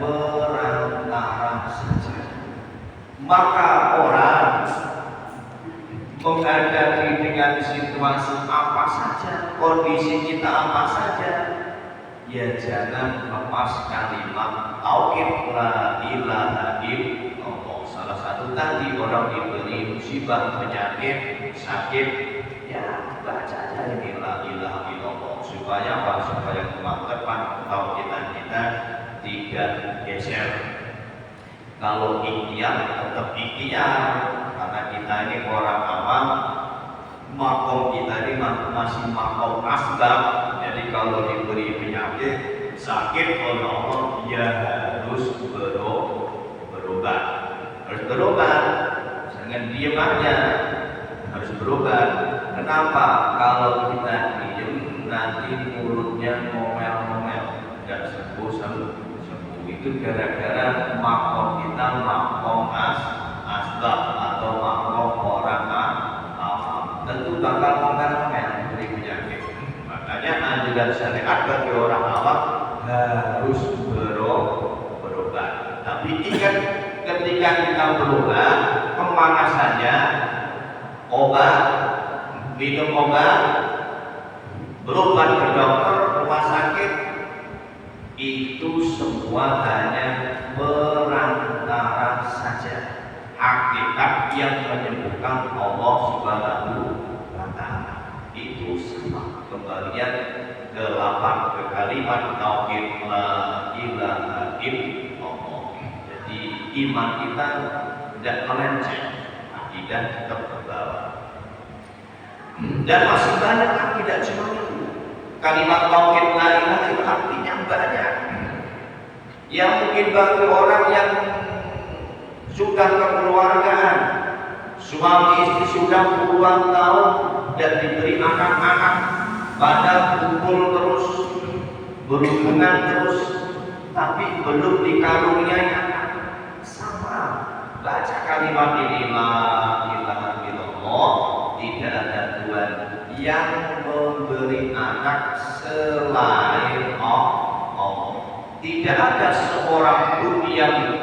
perantara saja. Maka orang menghadapi dengan situasi apa saja, kondisi kita apa saja, ya jangan lepas kalimat tauhid la ilaha illallah. Salah satu tadi orang diberi musibah, penyakit, sakit, ya baca aja ini la ilaha illallah supaya apa? Supaya kemantapkan tauhidan kita tidak geser. Kalau ikhtiar tetap ikhtiar, karena kita ini orang awam, makom kita ini masih makom asbab. Jadi kalau diberi penyakit, sakit oleh Allah, ya harus berobat. Harus berobat, jangan diam aja, harus berobat. Kenapa? Kalau kita diam, nanti mulutnya ngomel-ngomel, nggak sembuh. Itu gara-gara makom kita makom asbab atau makom orang awam, tentu bakal ngomel-ngomel dari penyakit. Makanya anjuran syariat bagi orang awam harus berobat. Tapi ingat, ketika kita berobat, kemana saja, obat, minum obat, berobat ke dokter, rumah sakit, itu semua hanya perantara saja. Hakikat yang menyembuhkan Allah Subhanahu wa Ta'ala itu sama. Kembalian ke-8 ke kalimat tauhid la ilaha illallah. Jadi iman kita tidak melenceng, akidah tetap terbawa. Dan masih banyak akidah cuma itu. Kalimat tauhid la ilaha illallah artinya banyak. Yang mungkin bagi orang yang sudah kekeluargaan, suami istri sudah puluhan tahun dan diberi anak-anak, pada kumpul terus, berhubungan terus, tapi belum dikaruniai anak, sama. Baca kalimat ini la ilaha illallah, tidak ada Tuhan yang memberi anak selain Allah. Tidak ada seorang pun yang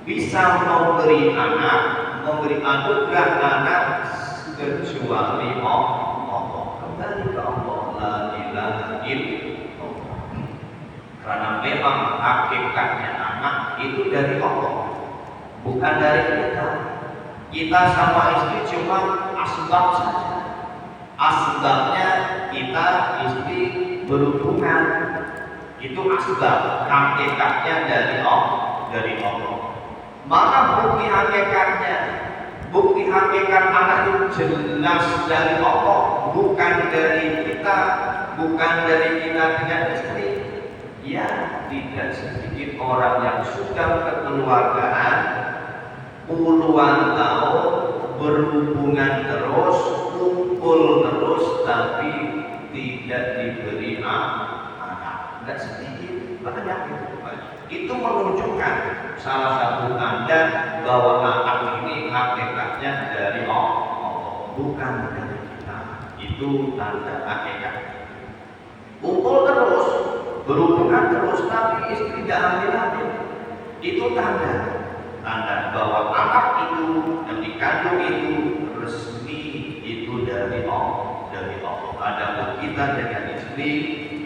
bisa memberi anak, memberi anugerah anak kecuali Allah. Kembali ke Allah, la ilaha illallah. Karena memang hakikatnya anak itu dari Allah, bukan dari kita. Kita sama istri cuma asbab saja. Asbabnya kita istri berhubungan, itu asbab, hakikatnya dari Allah. Maka bukti hakikatnya, bukti hakikat anak itu jelas dari Allah, bukan dari kita, bukan dari kita dengan istri. Ya, tidak sedikit orang yang sudah kekeluargaan puluhan tahun, berhubungan terus, kumpul terus, tapi tidak diberi anak. Tidak sedikit, banyak itu. Itu menunjukkan salah satu tanda bahwa anak ini hakikatnya dari Allah, bukan dari kita. Itu tanda hakikat. Kumpul terus, berhubungan terus, tapi istri tidak hamil. Itu tanda bahwa anak itu yang dikandung itu resmi, itu dari Allah. Ada kita dengan istri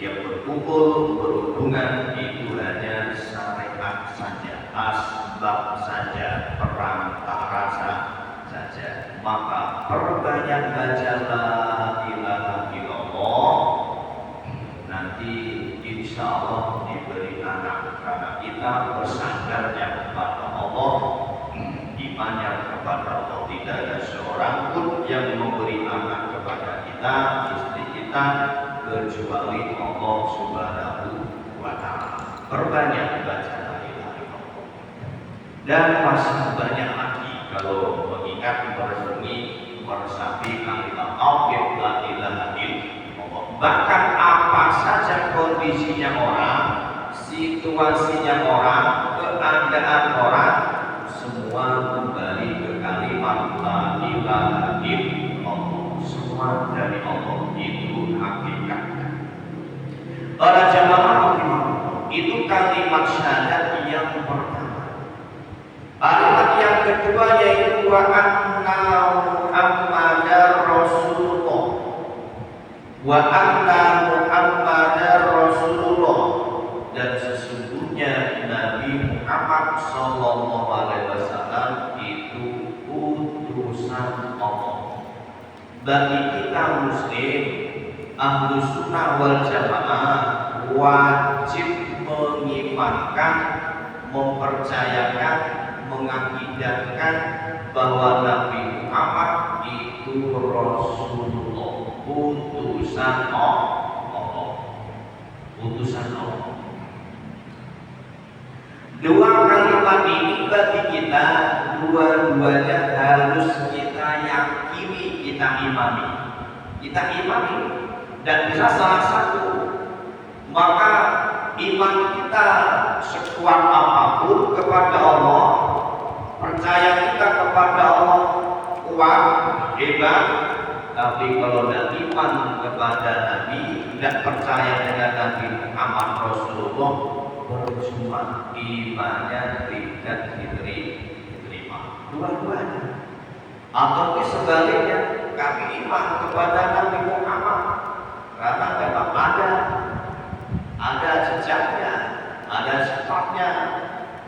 yang berkumpul, berhubungan, itu hanya syariat saja, asbab saja, perantara saja. Maka perbanyak baca la ilaha illallah, nanti insya Allah diberi anak, karena kita bersandarnya kepada Allah, imannya kepada Allah. Tidak ada seorang pun yang memberi anak kepada kita, istri kita, kecuali Allah Subhanahu wa Ta'ala. Perbanyak baca la ilaha illallah. Dan masih banyak lagi kalau mengingat, merenungi, meresapi kalimat tauhid la ilaha illallah. Bahkan apa saja kondisinya orang, situasinya orang, keadaan orang, semua kembali ke kalimat la ilaha illallah. Semua dari Allah, itu hakikatnya. Para jamaah itu kalimat syahadat wa anna Muhammadar Rasulullah wa anna Muhammadar Rasulullah, dan sesungguhnya Nabi Muhammad sallallahu alaihi wasallam itu utusan Allah. Bagi kita muslim ahlu sunnah wal jamaah wajib mengimankan, mempercayakan, mengakidahkan bahwa Nabi Muhammad itu Rasulullah, utusan Allah, utusan Allah. Dua kalimat ini bagi kita dua-duanya harus kita yakini, kita imani, dan bisa salah satu. Maka iman kita sekuat apapun kepada Allah, percaya kita kepada Allah kuat, hebat, tapi kalau tidak iman kepada Nabi, tidak percaya dengan Nabi Muhammad Rasulullah, percuma, imannya tidak diterima. Dua-duanya. Atau sebaliknya, kami iman kepada Nabi Muhammad karena memang ada jejaknya, ada sifatnya,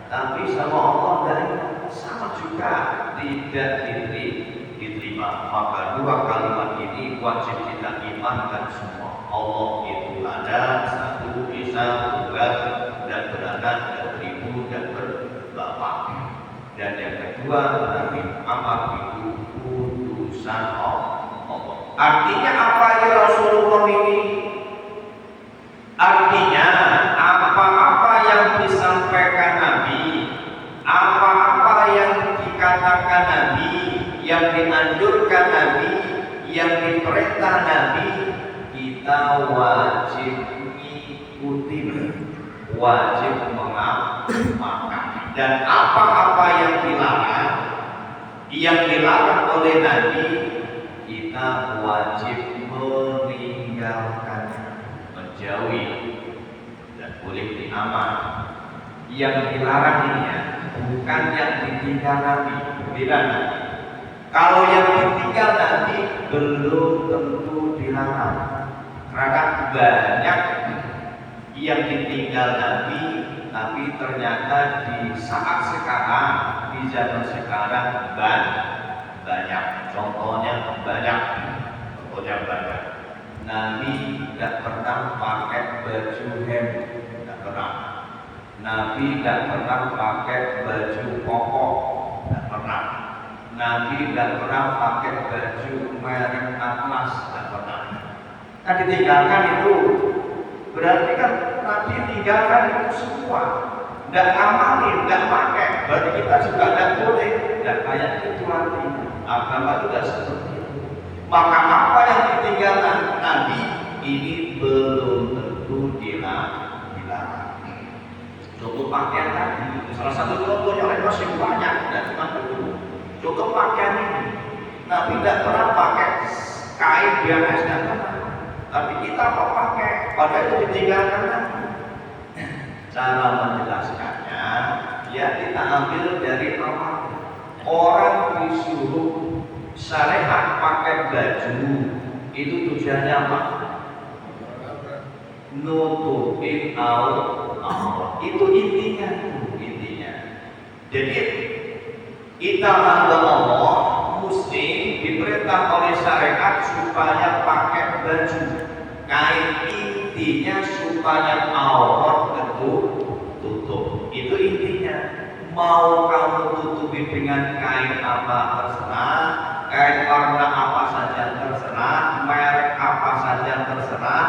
tapi sama Allah dari sama juga tidak diterima. Maka dua kalimat ini wajib kita imankan semua. Allah itu ada, satu, bisa, tunggal, dan beranak, dan beribu, dan berbapa. Dan yang kedua, Nabi Muhammad itu utusan Allah. Artinya apa ya Rasulullah ini? Artinya apa-apa yang disampaikan Nabi, apa-apa yang dikatakan Nabi, yang dianjurkan Nabi, yang diperintah Nabi, kita wajib mengikuti, wajib mengamalkan. Dan apa-apa yang dilarang oleh Nabi, kita wajib meninggalkannya, menjauhi, dan boleh diamal. Yang dilarang ini ya, bukan yang ditinggal Nabi, beda. Kalau yang ditinggal Nabi belum tentu dilarang, karena banyak yang ditinggal Nabi, tapi ternyata di saat sekarang, di zaman sekarang banyak. Contohnya banyak. Nabi tidak pernah pakai baju hem, tidak pernah. Nabi tidak pernah pakai baju koko, tidak pernah. Nabi tidak pernah pakai baju merek Atlas, tidak pernah. Kan ditinggalkan itu, berarti kan Nabi tinggalkan itu semua, tidak amalin, tidak pakai. Berarti kita juga tidak boleh, tidak kayak itu artinya. Agama itu tidak seperti itu. Maka apa yang ditinggalkan Nabi ini belum tentu dilarang. Contoh pakaian tadi, salah satu contohnya oleh masih banyak, dan cuma itu. Contoh pakaian ini, Nabi tidak pernah pakai kain biasa, tidak pernah. Tapi kita kok pakai, padahal itu ditinggalkan Nabi. Cara menjelaskannya, ya kita ambil dari awal. Orang disuruh syariat pakai baju, itu tujuannya apa? Nutupin aurat. Itu intinya. Jadi kita hamba Allah muslim diperintah oleh syariat supaya pakai baju kain, intinya supaya aurat tutup. Itu intinya. Mau kamu tutupi dengan kain apa terserah, kain warna apa saja terserah, merek apa saja terserah,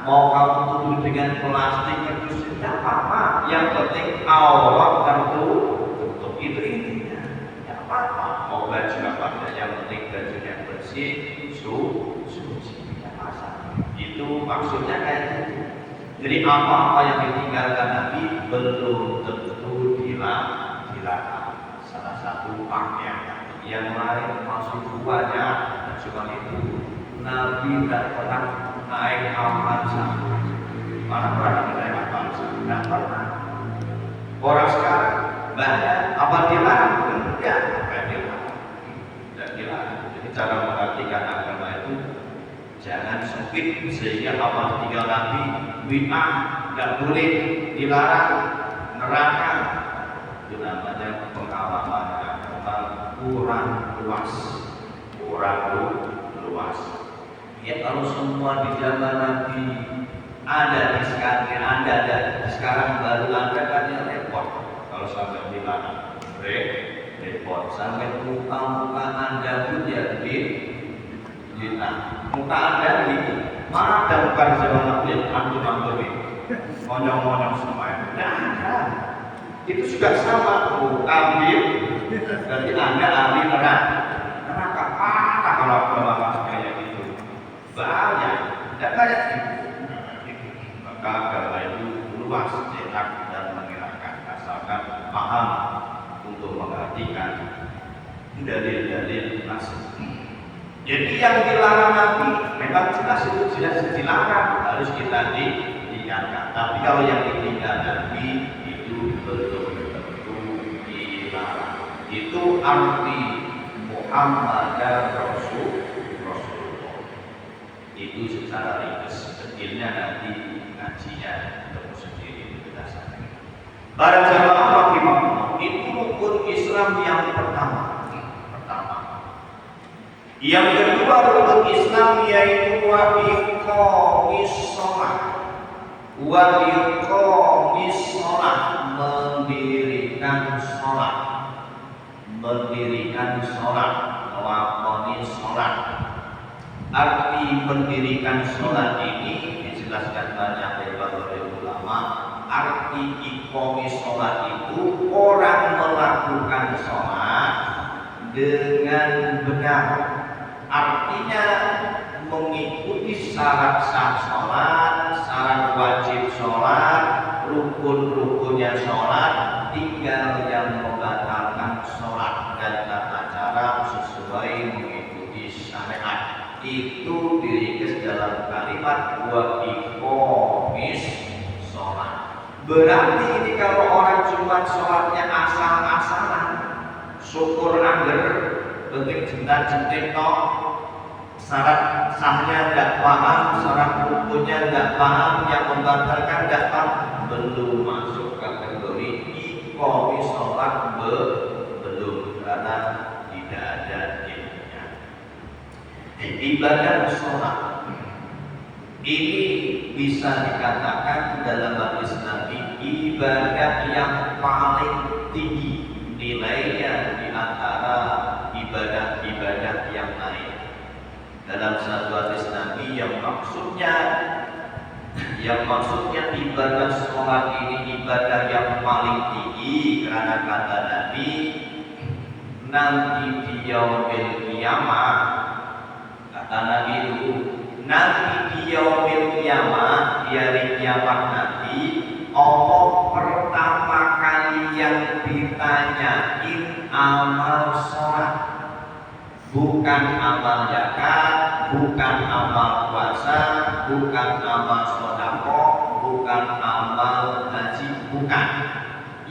mau kamu tutupi dengan plastik itu tidak apa-apa. Yang penting aurat tertutup. Itu intinya. Tidak apa-apa. Mau baju apa saja, yang penting bajunya bersih, suci, tidak masalah. Itu maksudnya kayak gitu. Jadi apa-apa yang ditinggalkan Nabi belum tentu dilarang. Salah satu pakaian, yang lain masih banyak. Cuma itu Nabi tidak pernah naik Avanza. Mana pernah naik Avanza? Tidak pernah. Orang sekarang banyak apa dilarang? Enggak, apa dilarang. cara memperhatikan agama itu jangan sempit sehingga apa tinggal Nabi bid'ah nggak boleh, dilarang, neraka. Itu namanya pengalaman agama kurang luas, kurang luas. Ya kalau semua di zaman Nabi ada di sekarang baru ada kan ya repot. Kalau sampai dilarang repot sampai muka Anda pun jadi muka Anda gitu. Mana ada muka di zaman Nabi yang antum ini monyong-monyong semua itu ada. Itu juga sama ambil dari Anda ahli neraka parah kalau agama kayak gitu. Bahaya, tidak kayak gitu. Maka agama itu luas, cetak dan mengenakan asalkan paham untuk memperhatikan dalil-dalil nasib. Jadi yang dilarang Nabi memang jelas itu jelas dilarang, harus kita diingatkan. Tapi kalau yang ditinggal Nabi itu betul-betul dilarang. Itu arti Muhammad Rasulullah. Itu secara ringkas, detailnya nanti ngajinya ketemu sendiri berdasarkan. Para jamaah rahimahullah, itu rukun Islam yang pertama. Yang kedua rukun Islam yaitu wa iqamis shalah. Wa iqamis shalah, mendirikan salat. Mendirikan salat, melakukan salat. Arti mendirikan salat ini dijelaskan banyak oleh ulama. Arti iqamis salat itu orang melakukan salat dengan benar. Artinya mengikuti syarat sah sholat, syarat wajib sholat, rukun-rukunnya sholat, tinggal yang membatalkan sholat dan tata cara sesuai mengikuti syariat. Itu diringkas dalam kalimat wa iqamis sholat. Berarti ini kalau orang cuma sholatnya asal-asalan, syukur angger, penting jentak-jentik toh, syarat sahnya tidak paham, syarat rukunnya tidak paham, yang membatalkan tidak paham, belum masuk kategori iqamis sholat, belum, karena tidak ada ilmunya. Ibadah sholat ini bisa dikatakan dalam hadis Nabi ibadah yang paling tinggi nilainya di antara ibadah-ibadah yang lain. Dalam satu hadis Nabi yang maksudnya ibadah sholat ini ibadah yang paling tinggi, karena kata Nabi nanti di yaumil qiyamah, kata Nabi itu nanti di yaumil qiyamah, di hari kiamat nanti Allah pertama kali yang ditanyain amal sholat, bukan amal zakat, bukan amal puasa, bukan amal sedekah, bukan amal haji, bukan.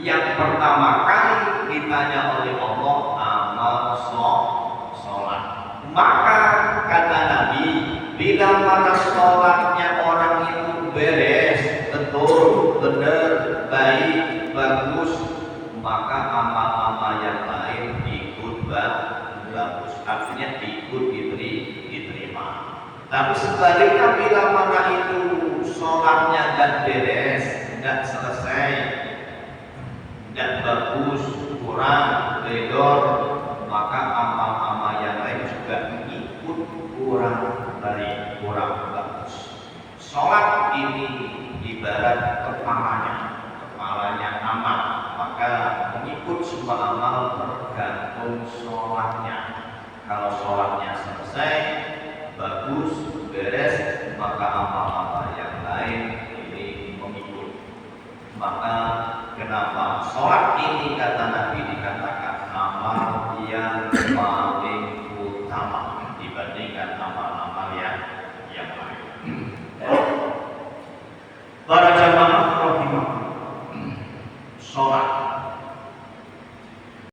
Yang pertama kali ditanya oleh Allah amal sholat. Maka kata Nabi, bila mana sholatnya orang itu beres, betul, benar, baik, bagus, maka amal-amal yang lain ikut bagus, artinya ikut diterima. Tapi sebaliknya bila mana itu sholatnya tidak beres, tidak selesai, tidak bagus, kurang, bedor, maka amal-amal yang lain juga ikut kurang baik, kurang bagus. Sholat ini ibarat kepalanya amal, maka mengikut semua amal tergantung sholatnya. Kalau sholatnya selesai, bagus, beres, maka amal-amal yang lain ini mengikut. Maka kenapa sholat ini kata Nabi dikatakan amal yang paling utama dibandingkan amal-amal yang lain. Para jamaah rahimahullah, sholat